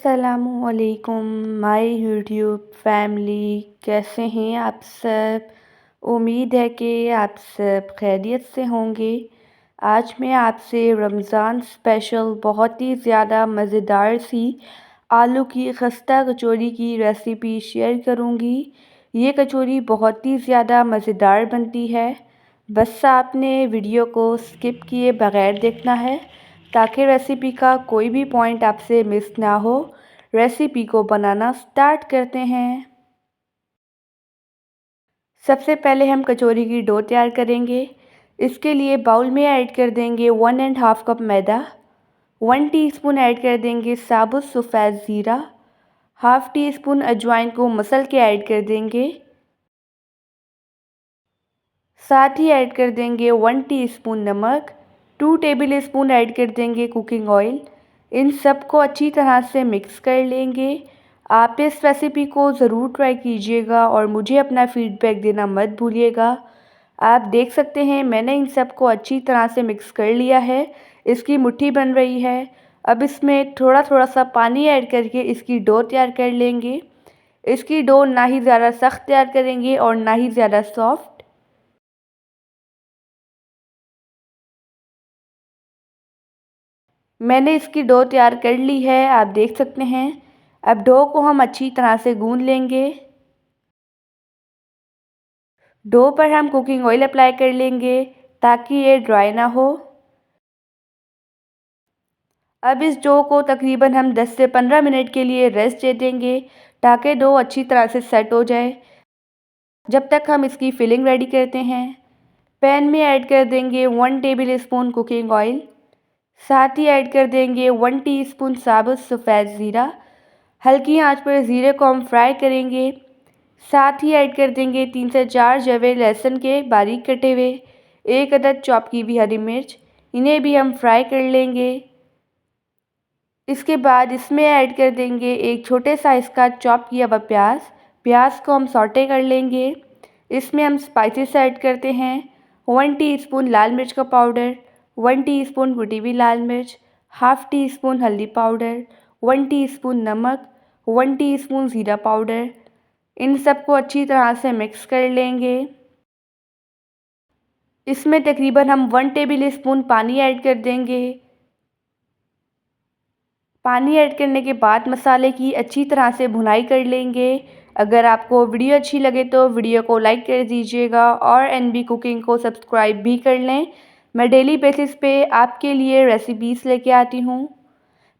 अस्सलामुअलैकुम my YouTube family, कैसे हैं आप सब। उम्मीद है कि आप सब खैरियत से होंगे। आज मैं आपसे रमज़ान स्पेशल बहुत ही ज़्यादा मज़ेदार सी आलू की खस्ता कचौरी की रेसिपी शेयर करूंगी। ये कचौरी बहुत ही ज़्यादा मज़ेदार बनती है। बस आपने वीडियो को स्किप किए बगैर देखना है ताकि रेसिपी का कोई भी पॉइंट आपसे मिस ना हो। रेसिपी को बनाना स्टार्ट करते हैं। सबसे पहले हम कचौरी की डो तैयार करेंगे। इसके लिए बाउल में ऐड कर देंगे 1½ कप मैदा। 1 टीस्पून ऐड कर देंगे साबुत सफ़ेद ज़ीरा। हाफ़ टी स्पून अजवाइन को मसल के ऐड कर देंगे। साथ ही ऐड कर देंगे 1 टीस्पून नमक। 2 टेबल स्पून ऐड कर देंगे कुकिंग ऑयल। इन सब को अच्छी तरह से मिक्स कर लेंगे। आप इस रेसिपी को ज़रूर ट्राई कीजिएगा और मुझे अपना फ़ीडबैक देना मत भूलिएगा। आप देख सकते हैं मैंने इन सब को अच्छी तरह से मिक्स कर लिया है। इसकी मुट्ठी बन रही है। अब इसमें थोड़ा थोड़ा सा पानी ऐड करके इसकी डो तैयार कर लेंगे। इसकी डो ना ही ज़्यादा सख्त तैयार करेंगे और ना ही ज़्यादा सॉफ्ट। मैंने इसकी डो तैयार कर ली है, आप देख सकते हैं। अब डो को हम अच्छी तरह से गूंद लेंगे। डो पर हम कुकिंग ऑयल अप्लाई कर लेंगे ताकि ये ड्राई ना हो। अब इस डो को तकरीबन हम 10 से 15 मिनट के लिए रेस्ट दे देंगे ताकि डो अच्छी तरह से सेट हो जाए। जब तक हम इसकी फिलिंग रेडी करते हैं, पैन में ऐड कर देंगे 1 टेबल स्पून कुकिंग ऑयल। साथ ही ऐड कर देंगे 1 टीस्पून साबुत सफ़ेद ज़ीरा। हल्की आंच पर ज़ीरे को हम फ्राई करेंगे। साथ ही ऐड कर देंगे 3 से 4 जवे लहसुन के बारीक कटे हुए। 1 अदद चॉप की हुई हरी मिर्च, इन्हें भी हम फ्राई कर लेंगे। इसके बाद इसमें ऐड कर देंगे एक छोटे साइज़ का चॉप किया हुआ प्याज। प्याज को हम सॉटे कर लेंगे। इसमें हम स्पाइसेस ऐड करते हैं। 1 टीस्पून लाल मिर्च का पाउडर, 1 टीस्पून कुटी हुई लाल मिर्च, हाफ़ टी स्पून हल्दी पाउडर, 1 टीस्पून नमक, 1 टीस्पून ज़ीरा पाउडर। इन सबको अच्छी तरह से मिक्स कर लेंगे। इसमें तकरीबन हम 1 टेबल स्पून पानी ऐड कर देंगे। पानी ऐड करने के बाद मसाले की अच्छी तरह से भुनाई कर लेंगे। अगर आपको वीडियो अच्छी लगे तो वीडियो को लाइक कर दीजिएगा और एनबी कुकिंग को सब्सक्राइब भी कर लें। मैं डेली बेसिस पे आपके लिए रेसिपीज़ लेके आती हूँ।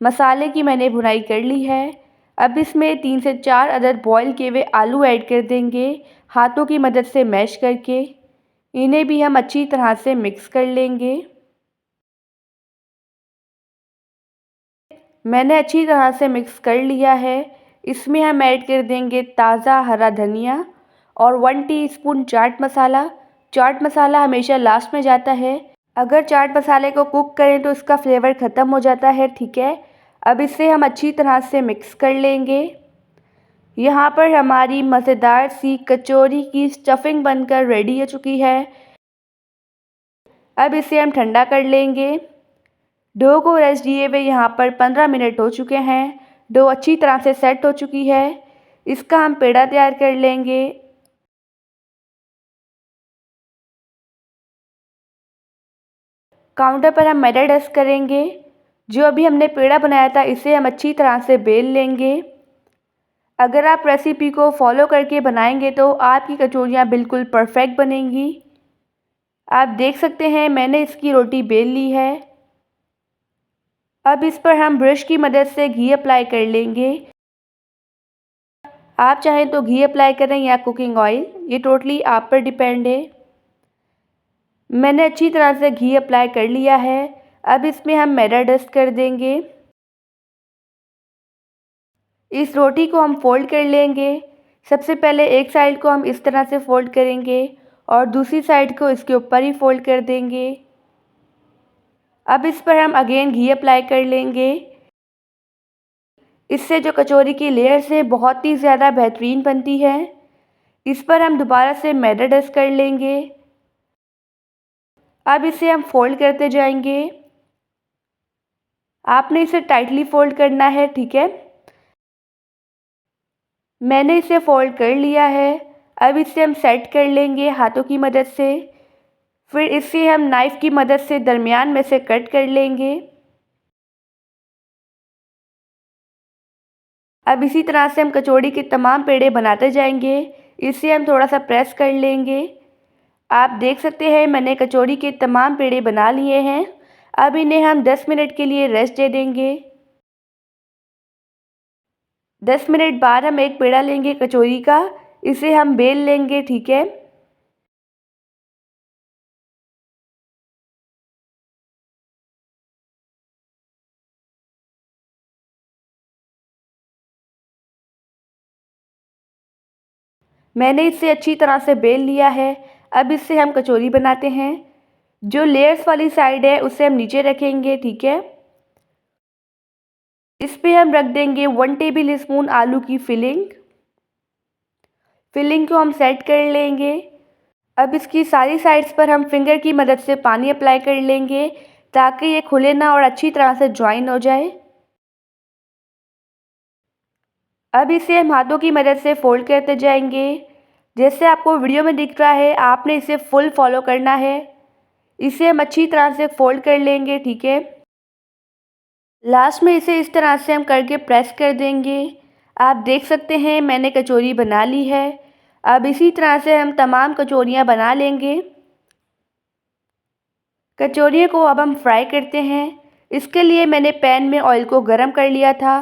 मसाले की मैंने भुनाई कर ली है। अब इसमें 3 से 4 अदद बॉयल किए हुए आलू ऐड कर देंगे, हाथों की मदद से मैश करके। इन्हें भी हम अच्छी तरह से मिक्स कर लेंगे। मैंने अच्छी तरह से मिक्स कर लिया है। इसमें हम ऐड कर देंगे ताज़ा हरा धनिया और 1 टीस्पून चाट मसाला। चाट मसाला हमेशा लास्ट में जाता है। अगर चाट मसाले को कुक करें तो इसका फ्लेवर ख़त्म हो जाता है, ठीक है। अब इसे हम अच्छी तरह से मिक्स कर लेंगे। यहाँ पर हमारी मज़ेदार सी कचौरी की स्टफिंग बनकर रेडी हो चुकी है। अब इसे हम ठंडा कर लेंगे। डो को रेस्ट दिए हुए यहाँ पर 15 मिनट हो चुके हैं। डो अच्छी तरह से सेट हो चुकी है। इसका हम पेड़ा तैयार कर लेंगे। काउंटर पर हम मैदा डस्ट करेंगे। जो अभी हमने पेड़ा बनाया था इसे हम अच्छी तरह से बेल लेंगे। अगर आप रेसिपी को फॉलो करके बनाएंगे तो आपकी कचौरियाँ बिल्कुल परफेक्ट बनेंगी। आप देख सकते हैं मैंने इसकी रोटी बेल ली है। अब इस पर हम ब्रश की मदद से घी अप्लाई कर लेंगे। आप चाहें तो घी अप्लाई करें या कुकिंग ऑयल, ये टोटली आप पर डिपेंड है। मैंने अच्छी तरह से घी अप्लाई कर लिया है। अब इसमें हम मैदा डस्ट कर देंगे। इस रोटी को हम फोल्ड कर लेंगे। सबसे पहले एक साइड को हम इस तरह से फोल्ड करेंगे और दूसरी साइड को इसके ऊपर ही फोल्ड कर देंगे। अब इस पर हम अगेन घी अप्लाई कर लेंगे। इससे जो कचौरी की लेयर्स है बहुत ही ज़्यादा बेहतरीन बनती है। इस पर हम दोबारा से मैदा डस्ट कर लेंगे। अब इसे हम फोल्ड करते जाएंगे। आपने इसे टाइटली फोल्ड करना है, ठीक है। मैंने इसे फोल्ड कर लिया है। अब इसे हम सेट कर लेंगे हाथों की मदद से। फिर इसे हम नाइफ़ की मदद से दरमियान में से कट कर लेंगे। अब इसी तरह से हम कचौड़ी के तमाम पेड़े बनाते जाएंगे। इसे हम थोड़ा सा प्रेस कर लेंगे। आप देख सकते हैं मैंने कचौड़ी के तमाम पेड़े बना लिए हैं। अब इन्हें हम 10 मिनट के लिए रेस्ट दे देंगे। 10 मिनट बाद हम एक पेड़ा लेंगे कचौरी का, इसे हम बेल लेंगे, ठीक है। मैंने इसे अच्छी तरह से बेल लिया है। अब इससे हम कचौरी बनाते हैं। जो लेयर्स वाली साइड है उसे हम नीचे रखेंगे, ठीक है। इस पे हम रख देंगे 1 टेबल स्पून आलू की फिलिंग। फिलिंग को हम सेट कर लेंगे। अब इसकी सारी साइड्स पर हम फिंगर की मदद से पानी अप्लाई कर लेंगे ताकि ये खुले ना और अच्छी तरह से ज्वाइन हो जाए। अब इसे हम हाथों की मदद से फोल्ड करते जाएंगे। जैसे आपको वीडियो में दिख रहा है आपने इसे फुल फॉलो करना है। इसे हम अच्छी तरह से फोल्ड कर लेंगे, ठीक है। लास्ट में इसे इस तरह से हम करके प्रेस कर देंगे। आप देख सकते हैं मैंने कचौरी बना ली है। अब इसी तरह से हम तमाम कचौरियाँ बना लेंगे। कचौरियों को अब हम फ्राई करते हैं। इसके लिए मैंने पैन में ऑयल को गरम कर लिया था।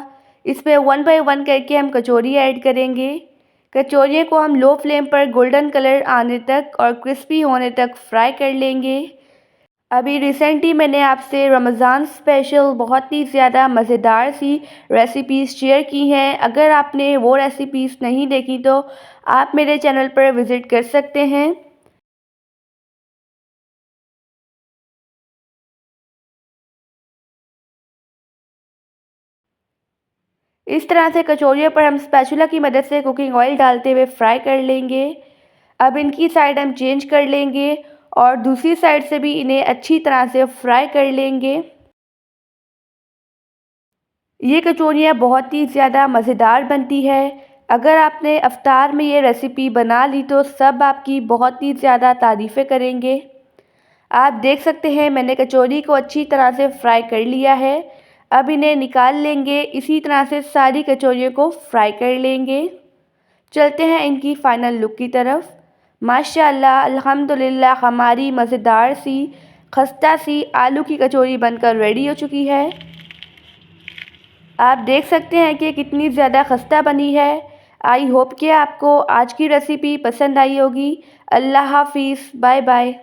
इसमें 1 बाय 1 करके हम कचौरी ऐड करेंगे। कचौरियों को हम लो फ्लेम पर गोल्डन कलर आने तक और क्रिस्पी होने तक फ्राई कर लेंगे। अभी रिसेंटली मैंने आपसे रमज़ान स्पेशल बहुत ही ज़्यादा मज़ेदार सी रेसिपीज़ शेयर की हैं। अगर आपने वो रेसिपीज़ नहीं देखी तो आप मेरे चैनल पर विज़िट कर सकते हैं। इस तरह से कचौरियों पर हम स्पैचुला की मदद से कुकिंग ऑयल डालते हुए फ्राई कर लेंगे। अब इनकी साइड हम चेंज कर लेंगे और दूसरी साइड से भी इन्हें अच्छी तरह से फ्राई कर लेंगे। ये कचौरियाँ बहुत ही ज़्यादा मज़ेदार बनती है। अगर आपने इफ्तार में ये रेसिपी बना ली तो सब आपकी बहुत ही ज़्यादा तारीफ़ें करेंगे। आप देख सकते हैं मैंने कचौरी को अच्छी तरह से फ्राई कर लिया है। अब इन्हें निकाल लेंगे। इसी तरह से सारी कचौरियों को फ्राई कर लेंगे। चलते हैं इनकी फ़ाइनल लुक की तरफ। माशाअल्लाह अल्हम्दुलिल्लाह हमारी मज़ेदार सी खस्ता सी आलू की कचौरी बनकर रेडी हो चुकी है। आप देख सकते हैं कि कितनी ज़्यादा खस्ता बनी है। आई होप कि आपको आज की रेसिपी पसंद आई होगी। अल्लाह हाफ़िज़, बाय बाय।